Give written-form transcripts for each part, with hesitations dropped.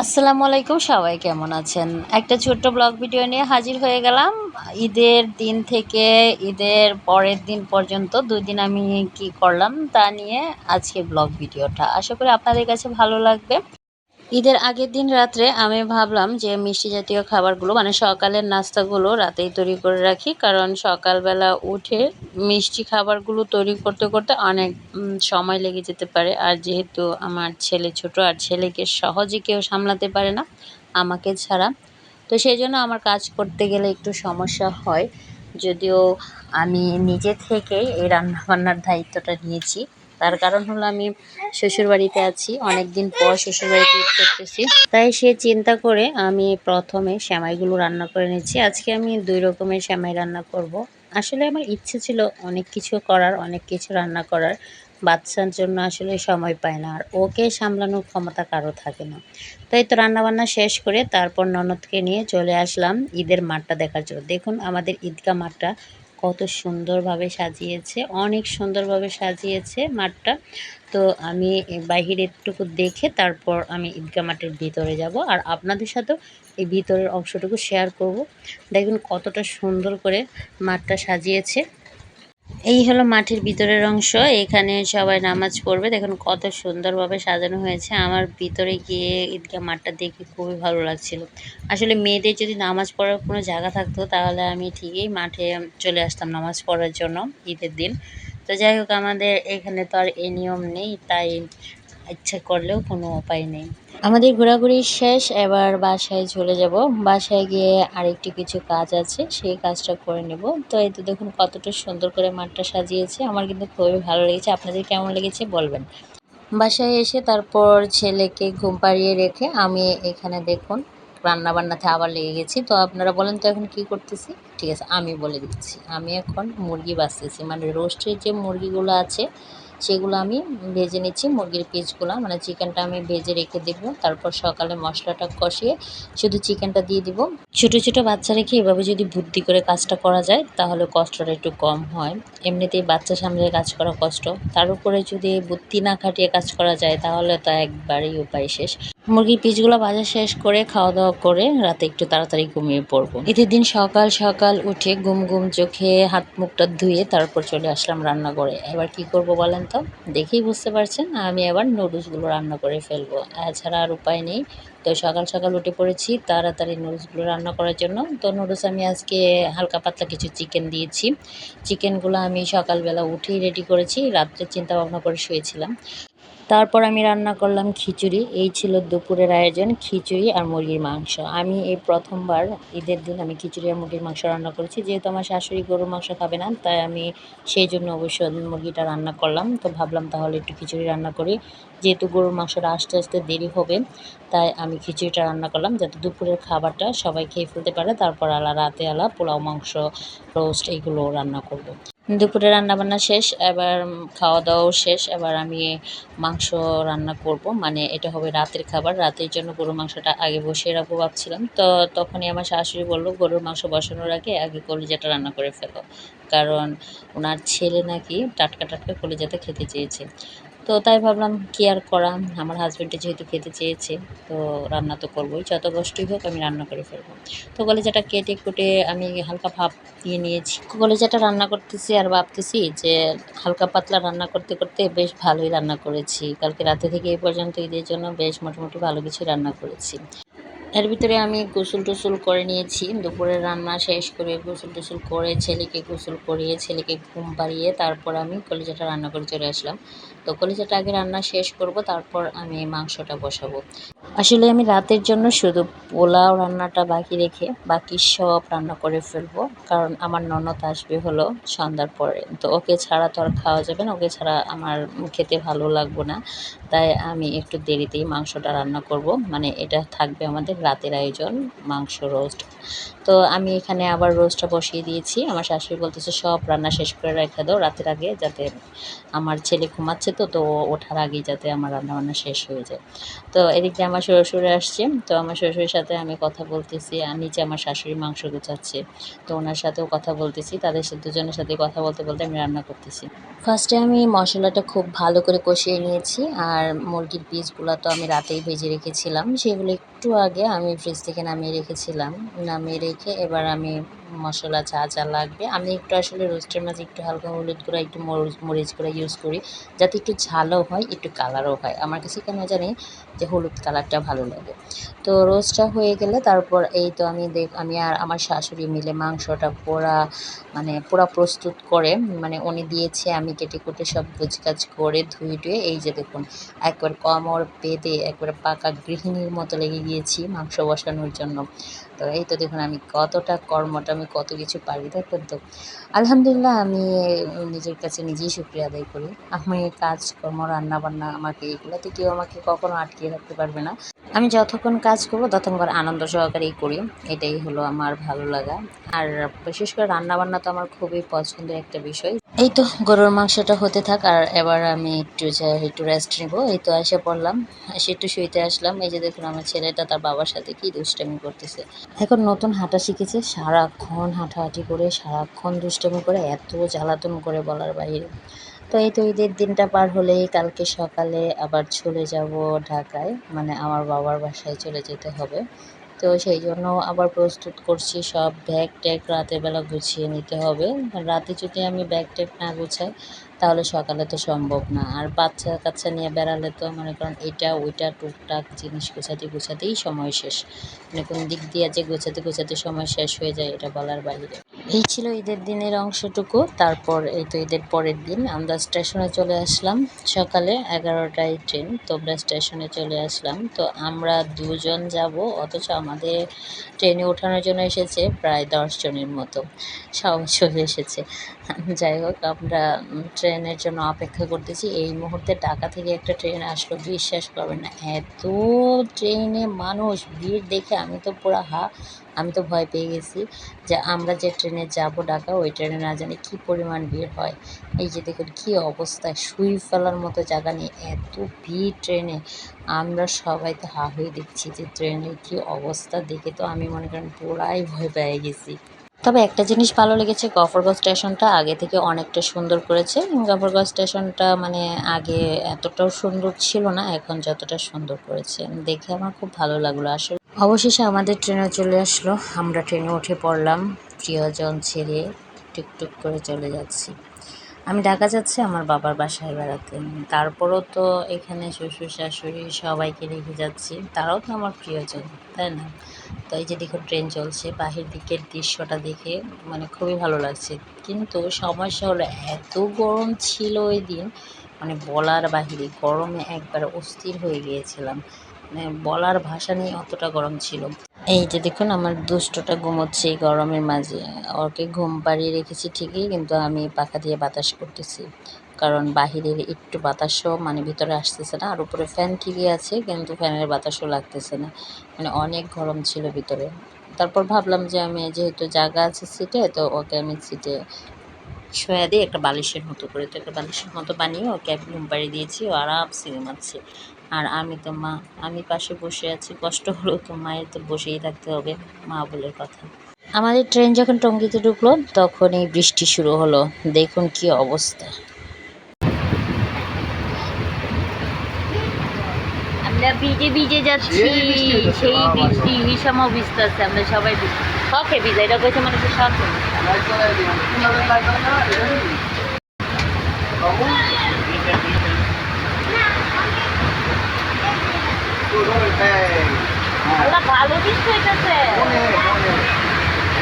আসসালামু আলাইকুম, সবাই কেমন আছেন? একটা ছোট্ট ব্লগ ভিডিও নিয়ে হাজির হয়ে গেলাম। ঈদের দিন থেকে ঈদের পরের দিন পর্যন্ত ২ দিন আমি কি করলাম তা নিয়ে আজকে ব্লগ ভিডিওটা। আশা করি আপনাদের কাছে ভালো লাগবে। ঈদের আগের দিন রাত্রে আমি ভাবলাম যে মিষ্টি জাতীয় খাবারগুলো মানে সকালের নাস্তাগুলো রাতেই তৈরি করে রাখি, কারণ সকালবেলা উঠে মিষ্টি খাবারগুলো তৈরি করতে করতে অনেক সময় লেগে যেতে পারে। আর যেহেতু আমার ছেলে ছোট, আর ছেলেকে সহজে কেউ সামলাতে পারে না আমাকে ছাড়া, তো সেই জন্য আমার কাজ করতে গেলে একটু সমস্যা হয়। যদিও আমি নিজে থেকেই এই রান্নাবান্নার দায়িত্বটা নিয়েছি। তার কারণ হলো আমি শ্বশুরবাড়িতে আছি, অনেক দিন পর শ্বশুরবাড়িতে ঈদ করতেছি। তাই সে চিন্তা করে আমি প্রথমে সেমাইগুলো রান্না করে নিচ্ছি। আজকে আমি ২ রকমের সেমাই রান্না করব। আসলে আমার ইচ্ছে ছিল অনেক কিছু করার, অনেক কিছু রান্না করার। বাচ্চার জন্য আসলে সময় পায় না, আর ওকে সামলানোর ক্ষমতা কারো থাকে না। তাই তো রান্নাবান্না শেষ করে তারপর ননদকে নিয়ে চলে আসলাম ঈদের মাঠটা দেখার জন্য। দেখুন আমাদের ঈদগাহ মাঠটা কত সুন্দরভাবে সাজিয়েছে, অনেক সুন্দরভাবে সাজিয়েছে মাঠটা। তো আমি বাহিরে একটুকু দেখে তারপর আমি ঈদগাহ মাঠের ভিতরে যাব, আর আপনাদের সাথেও এই ভিতরের অংশটুকু শেয়ার করব। দেখুন কতটা সুন্দর করে মাঠটা সাজিয়েছে। এই হলো মাঠের ভিতরের অংশ, এখানে সবাই নামাজ পড়বে। দেখুন কত সুন্দরভাবে সাজানো হয়েছে। আমার ভিতরে গিয়ে ঈদগাহ মাঠটা দেখে খুবই ভালো লাগছিল। আসলে মেয়েদের যদি নামাজ পড়ার কোনো জায়গা থাকতো তাহলে আমি ঠিকই মাঠে চলে আসতাম নামাজ পড়ার জন্য ঈদের দিন। তো যাই হোক, আমাদের এখানে তো আর এই নিয়ম নেই, তাই ইচ্ছা করলেও কোনো উপায় নেই। আমাদের ঘোরাঘুরি শেষ, এবার বাসায় চলে যাব। বাসায় গিয়ে আরেকটু কিছু কাজ আছে, সেই কাজটা করে নেব। তো এই তো দেখুন কতটা সুন্দর করে মাঠটা সাজিয়েছে, আমার কিন্তু খুবই ভালো লেগেছে। আপনাদের কেমন লেগেছে বলবেন। বাসায় এসে তারপর ছেলেকে ঘুম পাড়িয়ে রেখে আমি এখানে দেখুন রান্নাবান্নাতে আবার লেগে গেছি। তো আপনারা বলেন তো এখন কি করতেছি? ঠিক আছে, আমি বলে দিচ্ছি। আমি এখন মুরগি বাছতেছি, মানে রোস্টের যে মুরগিগুলো আছে সেগুলো আমি ভেজে নিচ্ছি। মুরগির পিসগুলো মানে চিকেনটা আমি ভেজে রেখে দেব। তারপর সকালে মশলাটা কষিয়ে শুধু চিকেনটা দিয়ে দিব। ছোটো ছোটো বাচ্চা রেখে এভাবে যদি বুদ্ধি করে কাজটা করা যায় তাহলে কষ্টটা একটু কম হয়। এমনিতেই বাচ্চা সামলে কাজ করা কষ্ট, তার উপরে যদি বুদ্ধি না খাটিয়ে কাজ করা যায় তাহলে তো একবারেই উপায় শেষ। মুরগির পিসগুলো ভাজা শেষ করে খাওয়া দাওয়া করে রাতে একটু তাড়াতাড়ি ঘুমিয়ে পড়বো। ঈদের দিন সকাল সকাল উঠে ঘুম ঘুম চোখে হাত মুখটা ধুয়ে তারপর চলে আসলাম রান্নাঘরে। এবার কি করব বলেন তো? দেখেই বুঝতে পারছেন, আমি এবার নুডলসগুলো রান্না করে ফেলবো, এছাড়া আর উপায় নেই। তো সকাল সকাল উঠে পড়েছি তাড়াতাড়ি নুডলসগুলো রান্না করার জন্য। তো নুডলস আমি আজকে হালকা পাতলা কিছু চিকেন দিয়েছি। চিকেনগুলো আমি সকালবেলা উঠেই রেডি করেছি, রাত্রে চিন্তা ভাবনা করে শুয়েছিলাম। তারপর আমি রান্না করলাম খিচুড়ি। এই ছিল দুপুরের আয়োজন, খিচুড়ি আর মুরগির মাংস। আমি এই প্রথমবার ঈদের দিন আমি খিচুড়ি আর মুরগির মাংস রান্না করেছি। যেহেতু আমার শাশুড়ি গরুর মাংস খাবে না, তাই আমি সেই জন্য অবশ্য মুরগিটা রান্না করলাম। তো ভাবলাম তাহলে একটু খিচুড়ি রান্না করি। যেহেতু গরুর মাংসটা আসতে আসতে দেরি হবে, তাই আমি খিচুড়িটা রান্না করলাম যাতে দুপুরের খাবারটা সবাই খেয়ে ফেলতে পারে। তারপর রাতে পোলাও, মাংস, রোস্ট এইগুলো রান্না করব। দুপুরে রান্নাবান্না শেষ, এবার খাওয়া দাওয়াও শেষ। এবার আমি মাংস রান্না করব, মানে এটা হবে রাতের খাবার। রাতের জন্য গরুর মাংসটা আগে বসিয়ে রাখবো ভাবছিলাম। তো তখনই আমার শাশুড়ি বলল গরুর মাংস বসানোর আগে আগে কলিজাটা রান্না করে ফেলো, কারণ ওনার ছেলে নাকি টাটকা টাটকা কলিজাটা খেতে চেয়েছে। তো তাই ভাবলাম কি আর করা, আমার হাজব্যান্ডে যেহেতু খেতে চেয়েছে তো রান্না তো করবোই, যত কষ্টই হোক আমি রান্না করে ফেলবো। তো কলিজাটা কেটে কুটে আমি হালকা ভাপ দিয়ে নিয়েছি। কলিজাটা রান্না করতেছি আর ভাবতেছি যে হালকা পাতলা রান্না করতে করতে বেশ ভালোই রান্না করেছি। কালকে রাতে থেকে এই পর্যন্ত ঈদের জন্য বেশ মোটামুটি ভালো কিছু রান্না করেছি। এর ভিতরে আমি গোসল টোসল করে নিয়েছি। দুপুরের রান্না শেষ করে গোসল টোসল করে ছেলেকে গোসল করিয়ে ছেলেকে ঘুম পাড়িয়ে তারপর আমি কলিজাটা রান্না করে চলে আসলাম। তো কলিজাটা আগে রান্না শেষ করব, তারপর আমি মাংসটা বসাবো। আসলে আমি রাতের জন্য শুধু পোলাও রান্নাটা বাকি রেখে বাকি সব রান্না করে ফেলবো, কারণ আমার ননদ আসবে হলো সন্ধ্যার পরে। তো ওকে ছাড়া তো আর খাওয়া যাবে না, ওকে ছাড়া আমার খেতে ভালো লাগবে না। তাই আমি একটু দেরিতেই মাংসটা রান্না করব, মানে এটা থাকবে আমাদের রাতের আয়োজন, মাংস রোস্ট। তো আমি এখানে আবার রোস্টটা বসিয়ে দিয়েছি। আমার শাশুড়ি বলতেছে সব রান্না শেষ করে রেখে দাও রাতের আগে, যাতে আমার ছেলে ঘুমাচ্ছে, তো তো ও ওঠার আগেই যাতে আমার রান্নাবান্না শেষ হয়ে যায়। তো এদিক দিয়ে আমার শ্বশুরে আসছে, তো আমার শ্বশুরের সাথে আমি কথা বলতেছি, আর নিচে আমার শাশুড়ি মাংস গুছাচ্ছে, তো ওনার সাথেও কথা বলতেছি। তাদের দুজনের সাথে কথা বলতে বলতে আমি রান্না করতেছি। ফার্স্টে আমি মশলাটা খুব ভালো করে কষিয়ে নিয়েছি, আর মুরগির পিসগুলো তো আমি রাতেই ভেজে রেখেছিলাম, সেগুলো একটু আগে আমি ফ্রিজ থেকে নামিয়ে রেখেছিলাম। নামিয়ে রেখে এবার আমি মশলা যা যা লাগবে, আমি একটু আসলে রোস্টের মাঝে একটু হালকা হলুদ গুঁড়া, একটু মরিচ গুঁড়া ইউজ করি, যাতে একটু ঝালও হয়, একটু কালারও হয়। আমার কাছে কেন জানি যে হলুদ কালারটা ভালো লাগে। তো রোস্টটা হয়ে গেলে তারপর এই তো আমি আর আমার শাশুড়ি মিলে মাংসটা পুরা প্রস্তুত করে, মানে উনি দিয়েছে, আমি কেটে কুটে সব গোছগাছ করে ধুয়ে টুয়ে এই যে দেখুন একবার কোমর বেঁধে একবার পাকা গৃহিণীর মতো লেগে গিয়েছি মাংস বসানোর জন্য। তো এই তো দেখুন আমি কতটা কর্মটা, আমি কত কিছু পারি দেখুন তো। আলহামদুলিল্লাহ, আমি নিজের কাছে নিজেই শুকরিয়া আদায় করি। আমি কাজকর্ম রান্নাবান্না, আমাকে এগুলোতে কেউ আমাকে কখনো আটকিয়ে রাখতে পারবে না। আমি যতক্ষণ কাজ করব ততক্ষণ আনন্দ সহকারেই করি, এটাই হলো আমার ভালো লাগা। আর বিশেষ করে রান্নাবান্না তো আমার খুবই পছন্দের একটা বিষয়। এই তো গরুর মাংসটা হতে থাক, আর এবার আমি একটু রেস্ট নেব। এই তো এসে পড়লাম, এসে একটু শুইতে আসলাম। এই যে দেখুন আমার ছেলেটা তার বাবার সাথে কি দুষ্টামি করতেছে। এখন নতুন হাঁটা শিখেছে, সারাক্ষণ হাঁটাহাঁটি করে সারাক্ষণ দুষ্টামি করে, এত জ্বালাতন করে বলার বাইরে। তো এই তো ঈদের দিনটা পার হলেই কালকে সকালে আবার চলে যাব ঢাকায়, মানে আমার বাবার বাসায় চলে যেতে হবে। তো সেই জন্য আবার প্রস্তুত করছি, সব ব্যাগ ট্যাগ রাতের বেলা গুছিয়ে নিতে হবে। রাতে যদি আমি ব্যাগ ট্যাগ না গুছাই তাহলে সকালে তো সম্ভব না। আর বাচ্চা কাচ্চা নিয়ে বেড়ালে তো মনে করেন এটা ওইটা টুকটাক জিনিস গোছাতেই সময় শেষ, মানে কোন দিক দিয়ে যে গোছাতে সময় শেষ হয়ে যায় এটা বলার বাইরে। এই ছিল ঈদের দিনের অংশটুকু। তারপর এই তো ঈদের পরের দিন আমরা স্টেশনে চলে আসলাম। সকালে 11টায় ট্রেন, তো আমরা স্টেশনে চলে আসলাম। তো আমরা দুজন যাব, অথচ আমাদের ট্রেনে ওঠানোর জন্য এসেছে প্রায় 10 জনের মতো, সবাই চলে এসেছে। যাই হোক, আমরা ট্রেনের জন্য অপেক্ষা করতেছি। এই মুহূর্তে ঢাকা থেকে একটা ট্রেন আসলো, বিশ্বাস করবেন না এত ট্রেনে মানুষ, ভিড় দেখে আমি তো ভয় পেয়ে গেছি যে আমরা যে ট্রেনে যাব ঢাকা, ওই ট্রেনে না জানি কী পরিমাণ ভিড় হয়। এই যে দেখুন কী অবস্থা, শুই ফেলার মতো জায়গা নেই, এত ভিড় ট্রেনে। আমরা সবাই তো হা হয়ে দেখছি যে ট্রেনের কী অবস্থা, দেখে তো আমি মনে করেন পুরাই ভয় পেয়ে গেছি। তবে একটা জিনিস ভালো লেগেছে, গফরগাঁও স্টেশনটা আগে থেকে অনেকটা সুন্দর করেছে। গফরগাঁও স্টেশনটা মানে আগে এতটাও সুন্দর ছিল না, এখন যতটা সুন্দর করেছে দেখে আমার খুব ভালো লাগলো আসলে। অবশেষে আমাদের ট্রেনে চলে আসলো, আমরা ট্রেনে উঠে পড়লাম, প্রিয়জন ছেড়ে টুকটুক করে চলে যাচ্ছি। আমি ঢাকা যাচ্ছি আমার বাবার বাসায় বেড়াতে, তারপরও তো এখানে শ্বশুর শাশুড়ি সবাইকে রেখে যাচ্ছি, তারাও তো আমার প্রিয়জন, তাই না? তো এই যে দেখো ট্রেন চলছে, বাহির দিকের দৃশ্যটা দেখে মানে খুবই ভালো লাগছে। কিন্তু সমস্যা হলো এত গরম ছিল ওই দিন, মানে বলার বাহিরে, গরমে একবার অস্থির হয়ে গিয়েছিলাম, মানে বলার ভাষা নেই, অতটা গরম ছিল। এই যে দেখুন আমার দুষ্টটা ঘুমোচ্ছে এই গরমের মাঝে, ওকে ঘুম পাড়িয়ে রেখেছি ঠিকই, কিন্তু আমি পাখা দিয়ে বাতাস করতেছি, কারণ বাহিরের একটু বাতাসও মানে ভিতরে আসতেছে না, আর উপরে ফ্যান ঠিকই আছে কিন্তু ফ্যানের বাতাসও লাগতেছে না, মানে অনেক গরম ছিল ভিতরে। তারপর ভাবলাম যে আমি যেহেতু জায়গা আছে সিটে, তো ওকে আমি সিটে শোয়া দিয়ে একটা বালিশের মতো করে, তো একটা বালিশের মতো বানিয়ে ওকে ঘুম পাড়িয়ে দিয়েছি, ও আরামসে ঘুমাচ্ছে। আর আমি তো মা, আমি পাশে বসে আছি, কষ্ট হলেও তো মায়ের তো বসেই থাকতে হবে, মা বলে কথা। আমাদের ট্রেন যখন টঙ্গীতে ঢুকলো তখনই বৃষ্টি শুরু হলো, দেখুন কি অবস্থা। আমরা ভিজে ভিজে যাচ্ছি, সেই বৃষ্টি হিসামও ভিজতেছে, আমরা সবাই শখে ভিজে, এটা কইছে মানে কি শখে। ভালো বৃষ্টি হইতেছে,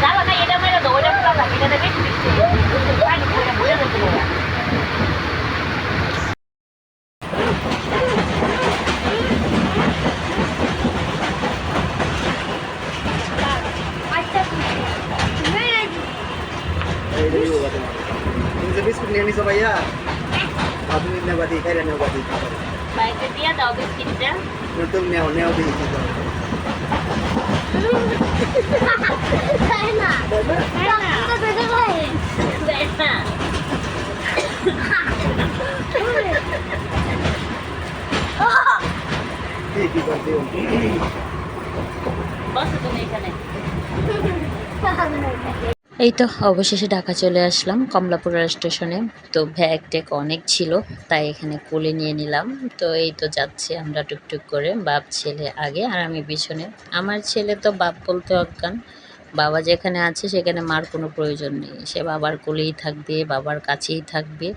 দাদা না এটা মেরে দাও, ওইটা খোলা থাকে, এটা বেশি বৃষ্টি। বিস্কুট নিয়ে নিছো ভাইয়া, তুমি নেও বাদি, খাইলে নেও বাদি, বাইকে দিয়ে দাও বিস্কিটটা। তুমি নেও নেও দিই হ্যাপি বার্থডে অন্টি। বসো তুমি এখানে। এই তো অবশেষে ঢাকা চলে আসলাম কমলাপুর রেল স্টেশনে। তো ব্যাগ ট্যাগ অনেক ছিল, তাই এখানে কোলে নিয়ে নিলাম। তো এই তো যাচ্ছি আমরা টুকটুক করে, বাপ ছেলে আগে আর আমি পিছনে। আমার ছেলে তো বাপ বলতে অজ্ঞান, বাবা যেখানে আছে সেখানে মার কোনো প্রয়োজন নেই, সে বাবার কোলেই থাকবে, বাবার কাছেই থাকবে।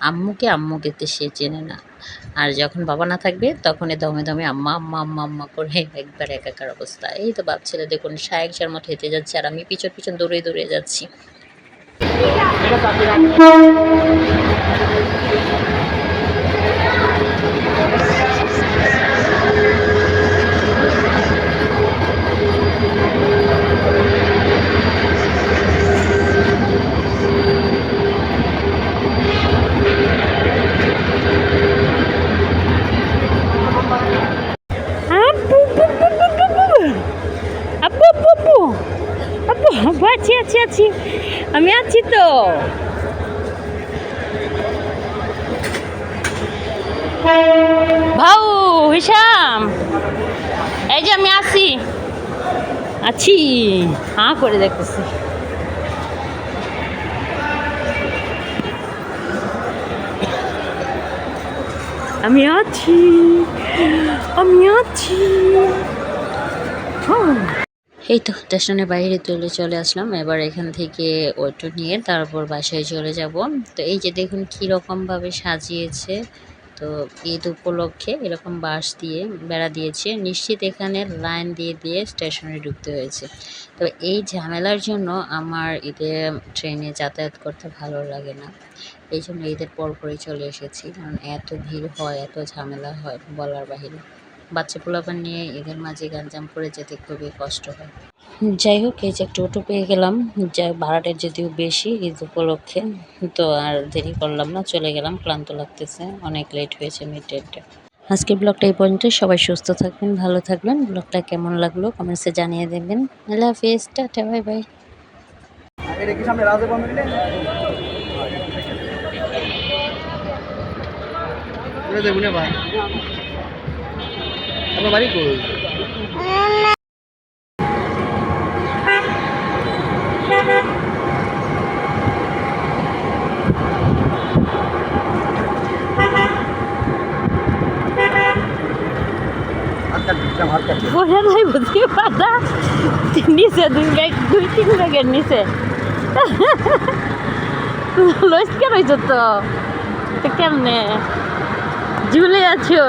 আম্মুকে সে চেনে না। আর যখন বাবা না থাকবে তখন দমে দমে আম্মা আম্মা আম্মা আম্মা করে একবার একাকার অবস্থা। এই তো বাপ ছেলে দেখুন শায়েক মতো হেঁটে যাচ্ছে, আর আমি পিছন পিছন দৌড়ে দৌড়ে যাচ্ছি। আপু আপু আপু আপু আপু, আছি আমি আছি তো। ভাউ হিসাম, এই যে আমি আছি হ্যাঁ করে দেখতেছি। আমি আছি এই তো স্টেশনের বাইরে চলে আসলাম। এবার এখান থেকে অটো নিয়ে তারপর বাসায় চলে যাব। তো এই যে দেখুন কীরকমভাবে সাজিয়েছে। তো ঈদ উপলক্ষে এরকম বাঁশ দিয়ে বেড়া দিয়েছে, নিশ্চিত এখানে লাইন দিয়ে স্টেশনে ঢুকতে হয়েছে। তো এই ঝামেলার জন্য আমার ঈদে ট্রেনে যাতায়াত করতে ভালো লাগে না। এই জন্য ঈদের পরপরই চলে এসেছি, কারণ এত ভিড় হয়, এত ঝামেলা হয় বলার বাহিরে। বাচ্চা পোলাপান নিয়ে ঈদের মাঝে গ্যাঞ্জাম করে যেতে খুবই কষ্ট হয়। যাই হোক, এই যে একটা অটো পেয়ে গেলাম, যা ভাড়াটা যদিও বেশি ঈদ উপলক্ষে। তো আর দেরি করলাম না, চলে গেলাম, ক্লান্ত লাগতেছে, অনেক লেট হয়েছে মিডনাইটে। আজকের ব্লগটা এই পর্যন্ত। সবাই সুস্থ থাকবেন, ভালো থাকবেন। ব্লগটা কেমন লাগলো কমেন্টসে জানিয়ে দেবেন। আল্লাহ হাফেজ, টাটা, বাই বাই। এটা কি সামনে রাজে বন্ধ দিলে যাবো না ভাই, আমার বাড়ি কই? ওরা নাই বুঝতে পারা নিচে দুই তিন ব্যাগের নিচে লইস কেন তো কেমনে ঝুলে আছো?